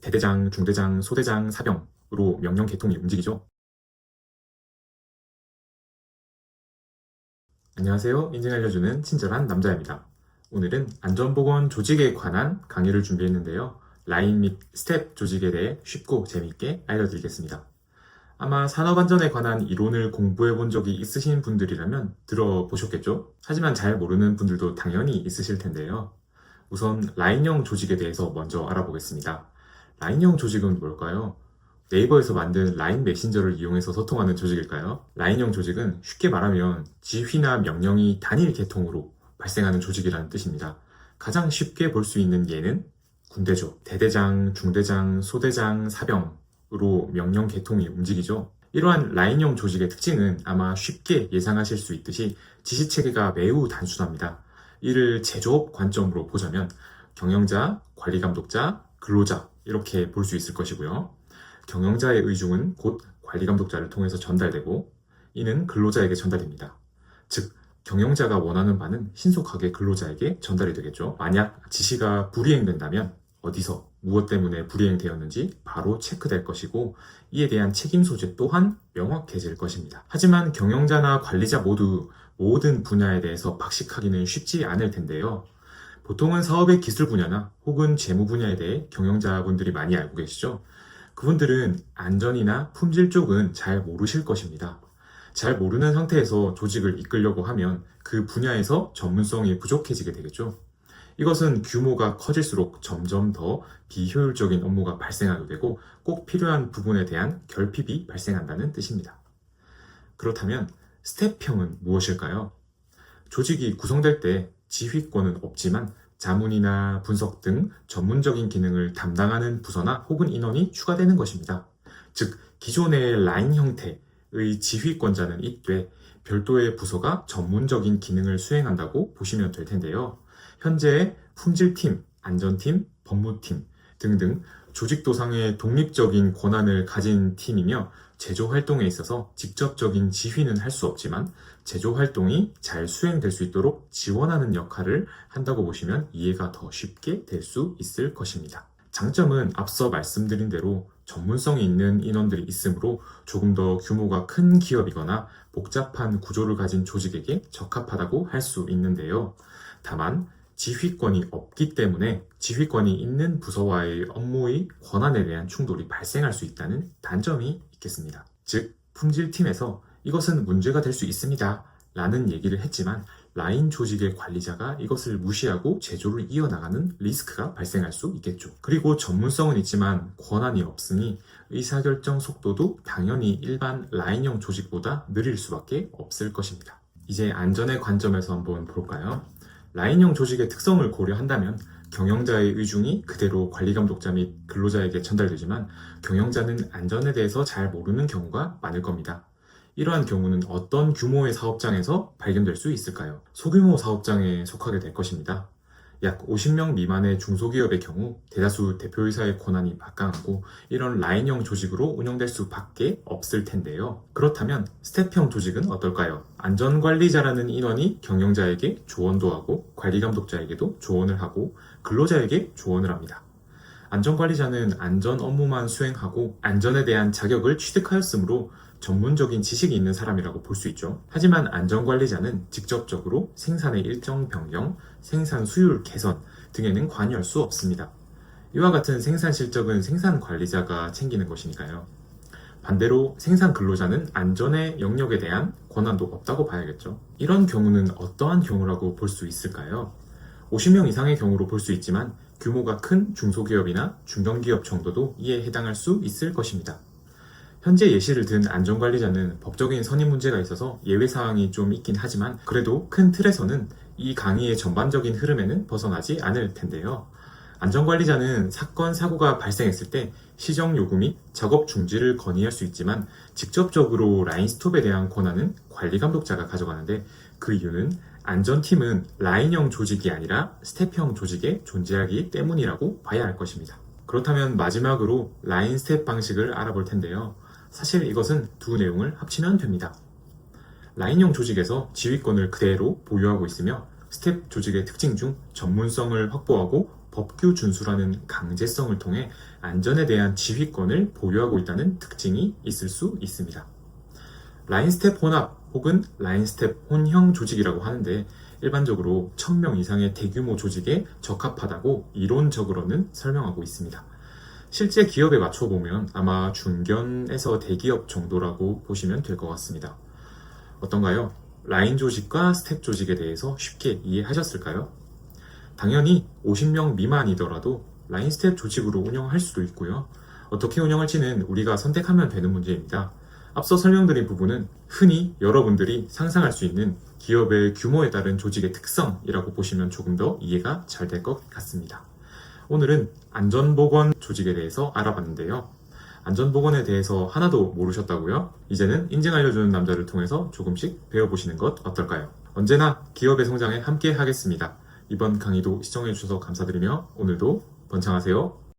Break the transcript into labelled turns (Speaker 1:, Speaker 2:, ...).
Speaker 1: 대대장, 중대장, 소대장, 사병으로 명령 계통이 움직이죠. 안녕하세요. 인생 알려주는 친절한 남자입니다. 오늘은 안전보건 조직에 관한 강의를 준비했는데요. 라인 및 스텝 조직에 대해 쉽고 재미있게 알려드리겠습니다. 아마 산업안전에 관한 이론을 공부해 본 적이 있으신 분들이라면 들어보셨겠죠? 하지만 잘 모르는 분들도 당연히 있으실 텐데요. 우선 라인형 조직에 대해서 먼저 알아보겠습니다. 라인형 조직은 뭘까요? 네이버에서 만든 라인 메신저를 이용해서 소통하는 조직일까요? 라인형 조직은 쉽게 말하면 지휘나 명령이 단일 계통으로 발생하는 조직이라는 뜻입니다. 가장 쉽게 볼 수 있는 예는 군대죠. 대대장, 중대장, 소대장, 사병으로 명령 계통이 움직이죠. 이러한 라인형 조직의 특징은 아마 쉽게 예상하실 수 있듯이 지시체계가 매우 단순합니다. 이를 제조업 관점으로 보자면 경영자, 관리감독자, 근로자 이렇게 볼 수 있을 것이고요. 경영자의 의중은 곧 관리감독자를 통해서 전달되고 이는 근로자에게 전달됩니다. 즉, 경영자가 원하는 바는 신속하게 근로자에게 전달이 되겠죠. 만약 지시가 불이행된다면 어디서 무엇 때문에 불이행되었는지 바로 체크될 것이고 이에 대한 책임 소재 또한 명확해질 것입니다. 하지만 경영자나 관리자 모두 모든 분야에 대해서 박식하기는 쉽지 않을 텐데요. 보통은 사업의 기술 분야나 혹은 재무 분야에 대해 경영자분들이 많이 알고 계시죠? 그분들은 안전이나 품질 쪽은 잘 모르실 것입니다. 잘 모르는 상태에서 조직을 이끌려고 하면 그 분야에서 전문성이 부족해지게 되겠죠. 이것은 규모가 커질수록 점점 더 비효율적인 업무가 발생하게 되고 꼭 필요한 부분에 대한 결핍이 발생한다는 뜻입니다. 그렇다면 스텝형은 무엇일까요? 조직이 구성될 때 지휘권은 없지만 자문이나 분석 등 전문적인 기능을 담당하는 부서나 혹은 인원이 추가되는 것입니다. 즉, 기존의 라인 형태의 지휘권자는 있되 별도의 부서가 전문적인 기능을 수행한다고 보시면 될 텐데요. 현재 품질팀, 안전팀, 법무팀 등등 조직도상의 독립적인 권한을 가진 팀이며 제조 활동에 있어서 직접적인 지휘는 할 수 없지만 제조 활동이 잘 수행될 수 있도록 지원하는 역할을 한다고 보시면 이해가 더 쉽게 될 수 있을 것입니다. 장점은 앞서 말씀드린 대로 전문성이 있는 인원들이 있으므로 조금 더 규모가 큰 기업이거나 복잡한 구조를 가진 조직에게 적합하다고 할 수 있는데요. 다만 지휘권이 없기 때문에 지휘권이 있는 부서와의 업무의 권한에 대한 충돌이 발생할 수 있다는 단점이 있겠습니다. 즉, 품질팀에서 이것은 문제가 될 수 있습니다 라는 얘기를 했지만 라인 조직의 관리자가 이것을 무시하고 제조를 이어나가는 리스크가 발생할 수 있겠죠. 그리고 전문성은 있지만 권한이 없으니 의사결정 속도도 당연히 일반 라인형 조직보다 느릴 수밖에 없을 것입니다. 이제 안전의 관점에서 한번 볼까요? 라인형 조직의 특성을 고려한다면 경영자의 의중이 그대로 관리감독자 및 근로자에게 전달되지만 경영자는 안전에 대해서 잘 모르는 경우가 많을 겁니다. 이러한 경우는 어떤 규모의 사업장에서 발견될 수 있을까요? 소규모 사업장에 속하게 될 것입니다. 약 50명 미만의 중소기업의 경우 대다수 대표이사의 권한이 막강하고 이런 라인형 조직으로 운영될 수밖에 없을 텐데요. 그렇다면 스텝형 조직은 어떨까요? 안전관리자라는 인원이 경영자에게 조언도 하고 관리감독자에게도 조언을 하고 근로자에게 조언을 합니다. 안전관리자는 안전 업무만 수행하고 안전에 대한 자격을 취득하였으므로 전문적인 지식이 있는 사람이라고 볼 수 있죠. 하지만 안전관리자는 직접적으로 생산의 일정 변경, 생산 수율 개선 등에는 관여할 수 없습니다. 이와 같은 생산 실적은 생산 관리자가 챙기는 것이니까요. 반대로 생산 근로자는 안전의 영역에 대한 권한도 없다고 봐야겠죠. 이런 경우는 어떠한 경우라고 볼 수 있을까요? 50명 이상의 경우로 볼 수 있지만 규모가 큰 중소기업이나 중견기업 정도도 이에 해당할 수 있을 것입니다. 현재 예시를 든 안전관리자는 법적인 선임 문제가 있어서 예외사항이 좀 있긴 하지만 그래도 큰 틀에서는 이 강의의 전반적인 흐름에는 벗어나지 않을 텐데요. 안전관리자는 사건, 사고가 발생했을 때 시정 요구 및 작업 중지를 건의할 수 있지만 직접적으로 라인 스톱에 대한 권한은 관리감독자가 가져가는데 그 이유는 안전팀은 라인형 조직이 아니라 스텝형 조직에 존재하기 때문이라고 봐야 할 것입니다. 그렇다면 마지막으로 라인 스텝 방식을 알아볼 텐데요. 사실 이것은 두 내용을 합치면 됩니다. 라인형 조직에서 지휘권을 그대로 보유하고 있으며 스텝 조직의 특징 중 전문성을 확보하고 법규 준수라는 강제성을 통해 안전에 대한 지휘권을 보유하고 있다는 특징이 있을 수 있습니다. 라인스텝 혼합 혹은 라인스텝 혼형 조직이라고 하는데 일반적으로 1000명 이상의 대규모 조직에 적합하다고 이론적으로는 설명하고 있습니다. 실제 기업에 맞춰보면 아마 중견에서 대기업 정도라고 보시면 될 것 같습니다. 어떤가요? 라인 조직과 스텝 조직에 대해서 쉽게 이해하셨을까요? 당연히 50명 미만이더라도 라인 스텝 조직으로 운영할 수도 있고요. 어떻게 운영할지는 우리가 선택하면 되는 문제입니다. 앞서 설명드린 부분은 흔히 여러분들이 상상할 수 있는 기업의 규모에 따른 조직의 특성이라고 보시면 조금 더 이해가 잘 될 것 같습니다. 오늘은 안전보건 조직에 대해서 알아봤는데요. 안전보건에 대해서 하나도 모르셨다고요? 이제는 인증 알려주는 남자를 통해서 조금씩 배워보시는 것 어떨까요? 언제나 기업의 성장에 함께 하겠습니다. 이번 강의도 시청해주셔서 감사드리며 오늘도 번창하세요.